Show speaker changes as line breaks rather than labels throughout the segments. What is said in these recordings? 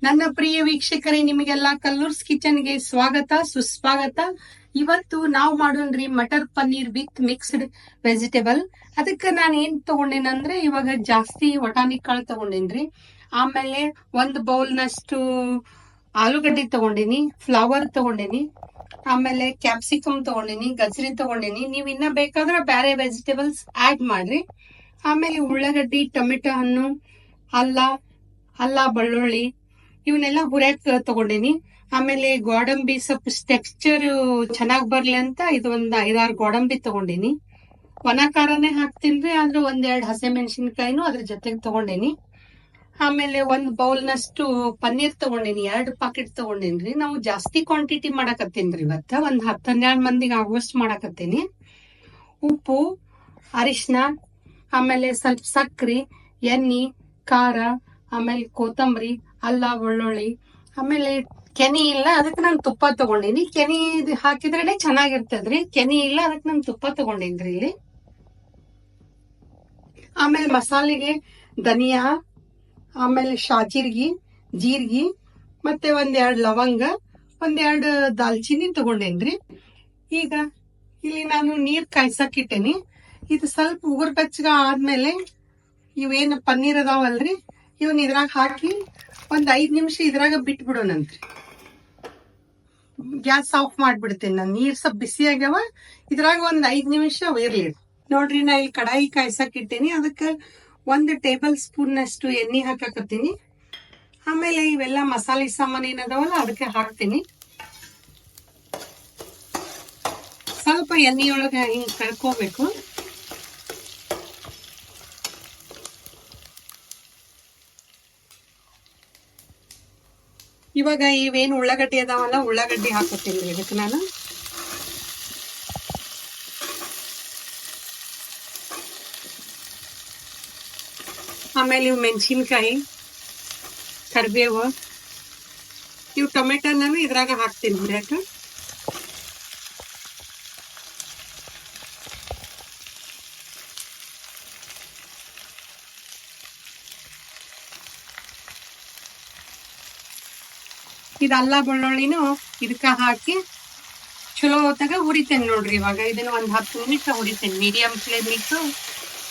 ನನ್ನ ಪ್ರಿಯ ವೀಕ್ಷಕರೇ, ನಿಮಗೆಲ್ಲ ಕಲ್ಲೂರ್ಸ್ ಕಿಚನ್ಗೆ ಸ್ವಾಗತ ಸುಸ್ವಾಗತ. ಇವತ್ತು ನಾವು ಮಾಡೋಣ್ರಿ matar paneer with mixed vegetable. ಅದಕ್ಕೆ ನಾನು ಏನ್ ತಗೊಂಡೇನಂದ್ರೆ, ಇವಾಗ ಜಾಸ್ತಿ ವಟಾಣಿ ಕಾಳು ತಗೊಂಡೇನ್ರಿ. ಆಮೇಲೆ ಒಂದು ಬೌಲ್ನಷ್ಟು ಆಲೂಗಡ್ಡೆ ತಗೊಂಡೇನಿ, ಫ್ಲವರ್ ತಗೊಂಡೇನಿ, ಆಮೇಲೆ ಕ್ಯಾಪ್ಸಿಕಮ್ ತಗೊಂಡೇನಿ, ಗಜರಿ ತಗೊಂಡೇನಿ. ನೀವ್ ಇನ್ನ ಬೇಕಾದ್ರೆ ಬೇರೆ ವೆಜಿಟೇಬಲ್ಸ್ ಆಡ್ ಮಾಡ್ರಿ. ಆಮೇಲೆ ಉಳ್ಳಾಗಡ್ಡಿ, ಟೊಮೆಟೊ ಹಣ್ಣು, ಅಲ್ಲ ಬೆಳ್ಳುಳ್ಳಿ ಇವನ್ನೆಲ್ಲ ಹುರಿಯಾಕ್ ತಗೊಂಡೇನಿ. ಆಮೇಲೆ ಗೋಡಂಬಿ ಸ್ವಲ್ಪ ಟೆಕ್ಸ್ಚರ್ ಚೆನ್ನಾಗ್ ಬರ್ಲಿ ಅಂತ ಇದು ಒಂದ್ 5-6 ಗೋಡಂಬಿ ತಗೊಂಡೇನಿ. ಒಣ ಖಾರನೇ ಹಾಕ್ತೀನ್ರಿ, ಆದ್ರೆ 1-2 ಹಸೆ ಮೆಣಸಿನ್ಕಾಯಿನೂ ಅದ್ರ ಜೊತೆಗೆ ತಗೊಂಡೇನಿ. ಆಮೇಲೆ ಒಂದ್ ಬೌಲ್ನಷ್ಟು ಪನ್ನೀರ್ ತಗೊಂಡೇನಿ, 2 ಪಾಕೆಟ್ ತಗೊಂಡೇನ್ರಿ. ನಾವು ಜಾಸ್ತಿ ಕ್ವಾಂಟಿಟಿ ಮಾಡಕತ್ತೇನ್ರಿ ಇವತ್ತ, ಒಂದ್ 10-12 ಮಂದಿಗೆ ಆಗುವಷ್ಟು ಮಾಡಕತ್ತೇನಿ. ಉಪ್ಪು, ಅರಿಶಿನ, ಆಮೇಲೆ ಸ್ವಲ್ಪ ಸಕ್ರಿ, ಎಣ್ಣೆ, ಖಾರ, ಆಮೇಲೆ ಕೊತ್ತಂಬರಿ, ಅಲ್ಲ ಬೆಳ್ಳುಳ್ಳಿ, ಆಮೇಲೆ ಕೆನಿ ಇಲ್ಲ ಅದಕ್ಕೆ ನಾನು ತುಪ್ಪ ತಗೊಂಡೇನಿ. ಕೆನಿ ಹಾಕಿದ್ರೇನೆ ಚೆನ್ನಾಗಿರ್ತದ್ರಿ, ಕೆನಿ ಇಲ್ಲ ಅದಕ್ಕೆ ನಾನು ತುಪ್ಪ ತಗೊಂಡೇನ್ರಿ ಇಲ್ಲಿ. ಆಮೇಲೆ ಮಸಾಲೆಗೆ ಧನಿಯಾ, ಆಮೇಲೆ ಶಾಜೀರ್ಗಿ, ಜೀರ್ಗಿ, ಮತ್ತೆ 1-2 ಲವಂಗ, 1-2 ದಾಲ್ಚಿನ್ನಿ ತಗೊಂಡೇನ್ರಿ. ಈಗ ಇಲ್ಲಿ ನಾನು ನೀರ್ ಕಾಯ್ಸಕ್ಕಿಟ್ಟೇನಿ. ಇದು ಸ್ವಲ್ಪ ಉಗುರ್ ಬೆಚ್ಚಗ ಆದ್ಮೇಲೆ ಇವೇನ್ ಪನ್ನೀರ್ ಅದಾವಲ್ರಿ, ಇವನ್ ಇದ್ರಾಗ ಹಾಕಿ ಒಂದ್ 5 ನಿಮಿಷ ಇದ್ರಾಗ ಬಿಟ್ಬಿಡೋಣಂತ್ರಿ. ಗ್ಯಾಸ್ ಆಫ್ ಮಾಡ್ಬಿಡ್ತೇನೆ ನಾನು. ನೀರ್ ಸ್ವಲ್ಪ ಬಿಸಿ ಆಗ್ಯಾವ, ಇದ್ರಾಗ ಒಂದ್ 5 ನಿಮಿಷ ಇರ್ಲಿ. ನೋಡ್ರಿ, ನಾ ಇಲ್ಲಿ ಕಡಾಯಿ ಕಾಯ್ಸಕ್ ಇಟ್ಟೇನಿ. ಅದಕ್ಕ 1 ಟೇಬಲ್ ಸ್ಪೂನ್ ಅಷ್ಟು ಎಣ್ಣೆ ಹಾಕಕತ್ತೀನಿ. ಆಮೇಲೆ ಇವೆಲ್ಲ ಮಸಾಲೆ ಸಾಮಾನು ಏನದಾವಲ್ಲ ಅದಕ್ಕೆ ಹಾಕ್ತೀನಿ. ಸ್ವಲ್ಪ ಎಣ್ಣೆಯೊಳಗ ಹಿಂಗ್ ಕಳ್ಕೋಬೇಕು. ಇವಾಗ ಇವೇನು ಉಳ್ಳಾಗಡ್ಡಿ ಅದಾವಲ್ಲ, ಉಳ್ಳಾಗಡ್ಡಿ ಹಾಕೋತೀನಿ ಇದಕ್ಕೆ ನಾನು. ಆಮೇಲೆ ಇವು ಮೆಣಸಿನ್ಕಾಯಿ, ಕರಿಬೇವು, ಇವು ಟೊಮೆಟೊ ನಾನು ಇದ್ರಾಗ ಹಾಕ್ತೀನಿ ಹುರಿಯಾಕ. ಇದು ಅಲ್ಲ ಬೆಳ್ಳುಳ್ಳಿನೂ ಇದಕ್ಕ ಹಾಕಿ ಚಲೋ ಹೊತ್ತಾಗ ಹುರಿತೇನೆ ನೋಡ್ರಿ. ಇವಾಗ ಇದನ್ನ ಒಂದ್ 10 ನಿಮಿಷ ಹುರಿತೇನೆ, ಮೀಡಿಯಂ ಫ್ಲೇಮ್ ಇಟ್ಟು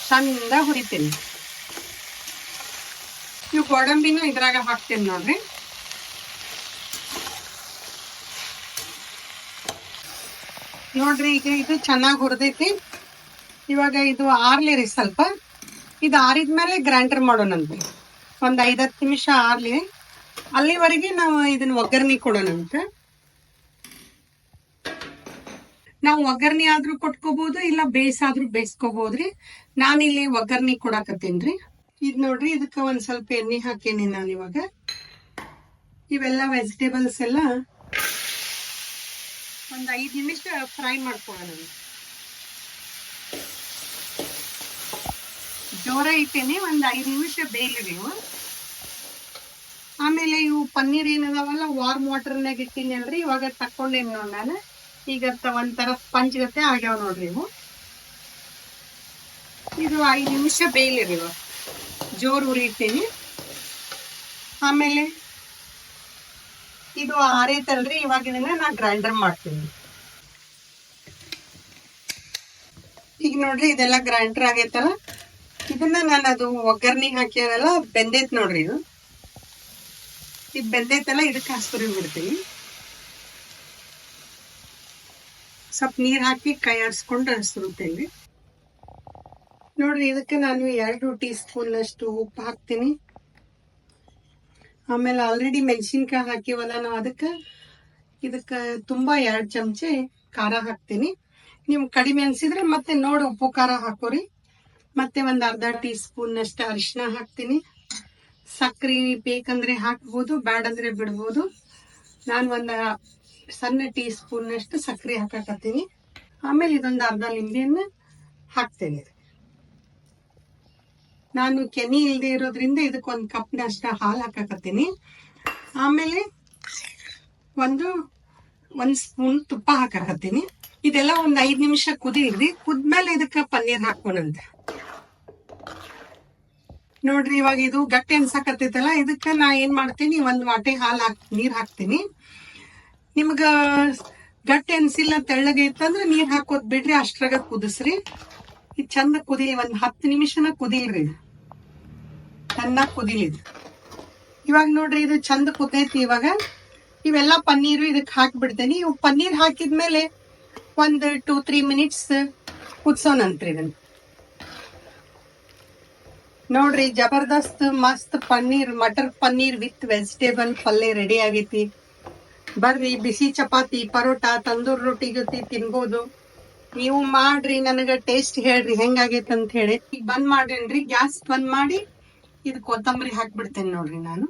ಚಂದ ಹುರಿತೇನೆ. ಇವು ಗೋಡಂಬಿನೂ ಇದ್ರಾಗ ಹಾಕ್ತೇನೆ ನೋಡ್ರಿ. ನೋಡ್ರಿ, ಈಗ ಇದು ಚೆನ್ನಾಗಿ ಹುರಿದೈತಿ. ಇವಾಗ ಇದು ಆರ್ಲಿ ರೀ ಸ್ವಲ್ಪ. ಇದು ಆರಿದ್ಮೇಲೆ ಗ್ರೈಂಡರ್ ಮಾಡೋಣಂತೆ. ಒಂದ್ 5-10 ನಿಮಿಷ ಆರ್ಲಿ, ಅಲ್ಲಿವರೆಗೆ ನಾವು ಇದನ್ನ ಒಗ್ಗರಣೆ ಕೊಡೋಣಂತ. ನಾವು ಒಗ್ಗರಣೆ ಆದ್ರೂ ಕೊಟ್ಕೋಬಹುದು, ಇಲ್ಲ ಬೇಯಿಸಾದ್ರೂ ಬೇಯಿಸ್ಕೋಬಹುದ್ರಿ. ನಾನಿಲ್ಲಿ ಒಗ್ಗರಣೆ ಕೊಡಾಕತ್ತೇನ್ರಿ. ಇದ್ ನೋಡ್ರಿ, ಇದಕ್ಕ ಒಂದ್ ಸ್ವಲ್ಪ ಎಣ್ಣೆ ಹಾಕೇನಿ ನಾನು. ಇವಾಗ ಇವೆಲ್ಲ ವೆಜಿಟೇಬಲ್ಸ್ ಎಲ್ಲ ಒಂದ್ 5 ನಿಮಿಷ ಫ್ರೈ ಮಾಡ್ಕೊಳ್ಳೋಣ. ಜೋರ ಇಟ್ಟೇನೆ, ಒಂದ್ 5 ನಿಮಿಷ ಬೇಯಲಿ ನೀವು. ಆಮೇಲೆ ಇವು ಪನ್ನೀರ್ ಏನದಾವಲ್ಲ ವಾರ್ಮ್ ವಾಟರ್ನಾಗ ಇಟ್ಟಿನಿ ಅಲ್ರಿ, ಇವಾಗ ತಕೊಂಡೇನಿ ನೋಡ್ ನಾನು. ಈಗ ಒಂಥರ ಸ್ಪಂಜ್ ಗತೆ ಆಗ್ಯಾವ ನೋಡ್ರಿ ಇವು. ಇದು 5 ನಿಮಿಷ ಬೇಯಲಿರಿ. ಇವಾಗ ಜೋರ್ ಉರಿತೀನಿ. ಆಮೇಲೆ ಇದು ಆರೈತಲ್ರಿ, ಇವಾಗ ಇದನ್ನ ನಾ ಗ್ರೈಂಡರ್ ಮಾಡ್ತೀನಿ. ಈಗ ನೋಡ್ರಿ, ಇದೆಲ್ಲ ಗ್ರೈಂಡರ್ ಆಗೈತಲ್ಲ, ಇದನ್ನ ನಾನು ಅದು ಒಗ್ಗರಣೆ ಹಾಕಿಯವೆಲ್ಲ ಬೆಂದೈತ್ ನೋಡ್ರಿ. ಇದು ಬೆಂದೈತಲ್ಲ, ಇದಕ್ಕೆ ಹಸುರಿ ಬಿಡ್ತೀನಿ. ಸ್ವಲ್ಪ ನೀರ್ ಹಾಕಿ ಕೈ ಆಡಿಸ್ಕೊಂಡು ಸುರುತ್ತೇನೆ ನೋಡ್ರಿ. ಇದಕ್ಕೆ ನಾನು 2 ಟೀ ಸ್ಪೂನ್ ಅಷ್ಟು ಉಪ್ಪು ಹಾಕ್ತೀನಿ. ಆಮೇಲೆ ಆಲ್ರೆಡಿ ಮೆಣಸಿನ್ಕಾಯಿ ಹಾಕಿವಲ್ಲ ನಾವು, ಇದಕ್ಕೆ ತುಂಬಾ 2 ಚಮಚೆ ಖಾರ ಹಾಕ್ತೀನಿ. ನೀವು ಕಡಿಮೆ ಅನ್ಸಿದ್ರೆ ಮತ್ತೆ ನೋಡಿ ಉಪ್ಪು ಖಾರ ಹಾಕೋರಿ. ಮತ್ತೆ ಒಂದ್ ಅರ್ಧ ಟೀ ಸ್ಪೂನ್ ಅಷ್ಟು ಅರಿಶಿನ ಹಾಕ್ತೀನಿ. ಸಕ್ರಿ ಬೇಕಂದ್ರೆ ಹಾಕ್ಬೋದು, ಬ್ಯಾಡಂದ್ರೆ ಬಿಡ್ಬೋದು. ನಾನು ಒಂದ್ ಸಣ್ಣ ಟೀ ಸ್ಪೂನ್ ಅಷ್ಟು ಸಕ್ರೆ ಹಾಕಕತ್ತೀನಿ. ಆಮೇಲೆ ಇದೊಂದು ಅರ್ಧ ಲಿಂಬೆಯನ್ನು ಹಾಕ್ತೇನೆ. ನಾನು ಕೆನಿ ಇಲ್ದೆ ಇರೋದ್ರಿಂದ ಇದಕ್ಕೆ 1 ಕಪ್ನಷ್ಟ ಹಾಲು ಹಾಕಕತ್ತೀನಿ. ಆಮೇಲೆ ಒಂದು ಸ್ಪೂನ್ ತುಪ್ಪ ಹಾಕಕತ್ತೀನಿ. ಇದೆಲ್ಲ ಒಂದ್ 5 ನಿಮಿಷ ಕುದಿದ್ರಿ. ಕುದ್ಮೇಲೆ ಇದಕ್ಕೆ ಪನ್ನೀರ್ ಹಾಕೋಣಂತೆ. ನೋಡ್ರಿ ಇವಾಗ ಇದು ಗಟ್ಟಿ ಅನ್ಸಾಕತ್ತೈತಲ್ಲ, ಇದಕ್ಕ ನಾ ಏನ್ ಮಾಡ್ತೀನಿ, ಒಂದ್ ವಾಟೆ ನೀರ್ ಹಾಕ್ತೀನಿ. ನಿಮ್ಗ ಗಟ್ಟಿ ಅನ್ಸಿಲ್ಲ, ತೆಳ್ಳಗೆ ಇತ್ತಂದ್ರ ನೀರ್ ಹಾಕೋದ್ ಬಿಡ್ರಿ, ಅಷ್ಟ್ರಾಗ ಕುದಿಸ್ರಿ. ಇದು ಚಂದ ಕುದಿಲಿ, ಒಂದ್ 10 ನಿಮಿಷನ ಕುದಿಲ್ರಿ, ಚೆನ್ನಾಗ್ ಕುದಿಲಿ. ಇವಾಗ ನೋಡ್ರಿ ಇದು ಚಂದ ಕುದೈತಿ. ಇವಾಗ ಇವೆಲ್ಲ ಪನ್ನೀರು ಇದಕ್ ಹಾಕ್ಬಿಡ್ತೇನೆ. ಇವು ಪನ್ನೀರ್ ಹಾಕಿದ್ಮೇಲೆ ಒಂದ್ 2-3 ಮಿನಿಟ್ಸ್ ಕುದ್ಸೋನಂತ್ರಿ ಇದನ್ನ. ನೋಡ್ರಿ ಜಬರ್ದಸ್ತ್ ಮಸ್ತ್ ಪನ್ನೀರ್, ಮಟರ್ ಪನ್ನೀರ್ ವಿತ್ ವೆಜಿಟೇಬಲ್ ಪಲ್ಯ ರೆಡಿ ಆಗೈತಿ. ಬರ್ರಿ, ಬಿಸಿ ಚಪಾತಿ, ಪರೋಟ, ತಂದೂರ್ ರೊಟ್ಟಿ ಜೊತೆ ತಿನ್ಬೋದು. ನೀವು ಮಾಡ್ರಿ, ನನಗ ಟೇಸ್ಟ್ ಹೇಳ್ರಿ ಹೆಂಗಾಗೈತೆ ಅಂತ ಹೇಳಿ. ಈಗ ಬಂದ್ ಮಾಡ್ರೇನ್ರಿ, ಗ್ಯಾಸ್ ಬಂದ್ ಮಾಡಿ ಇದು ಕೊತ್ತಂಬರಿ ಹಾಕ್ಬಿಡ್ತೇನೆ ನೋಡ್ರಿ ನಾನು.